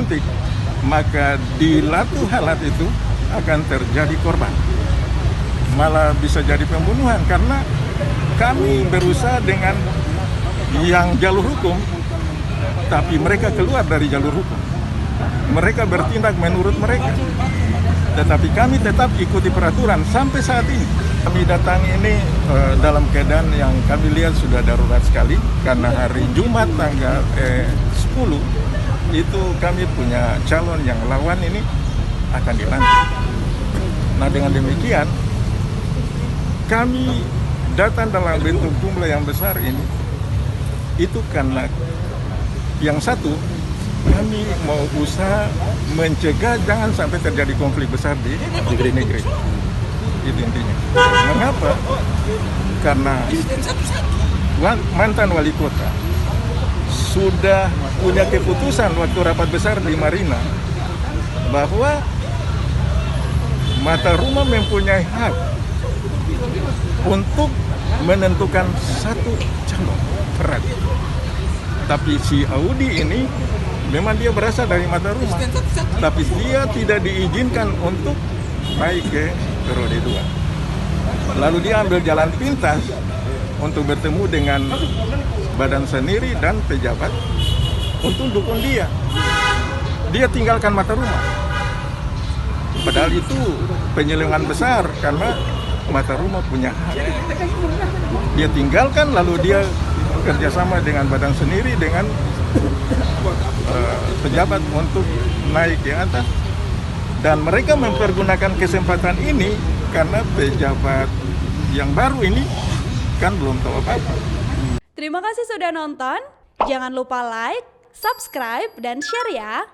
dilantik, maka di latu halat itu akan terjadi korban. Malah bisa jadi pembunuhan karena kami berusaha dengan yang jalur hukum, tapi mereka keluar dari jalur hukum. Mereka bertindak menurut mereka. Tetapi kami tetap ikuti peraturan sampai saat ini. Kami datang ini dalam keadaan yang kami lihat sudah darurat sekali karena hari Jumat tanggal 10 itu kami punya calon yang lawan ini akan dilantik. Nah, dengan demikian kami datang dalam bentuk jumlah yang besar ini itu karena yang satu, kami mau usaha mencegah jangan sampai terjadi konflik besar di negeri. Itu intinya. Mengapa? Karena mantan wali kota sudah punya keputusan waktu rapat besar di Marina bahwa Mata Rumah mempunyai hak untuk menentukan satu calon terang. Tapi si Audi ini memang dia berasal dari Mata Rumah, tapi dia tidak diizinkan untuk naik ke periode 2. Lalu dia ambil jalan pintas untuk bertemu dengan badan sendiri dan pejabat untuk dukung dia. Dia tinggalkan Mata Rumah. Padahal itu penyelewengan besar karena Mata Rumah punya hak. Dia tinggalkan lalu dia kerjasama dengan badan sendiri dengan pejabat untuk naik di atas. Dan mereka mempergunakan kesempatan ini karena pejabat yang baru ini kan belum tahu apa-apa. Terima kasih sudah nonton. Jangan lupa like, subscribe, dan share ya.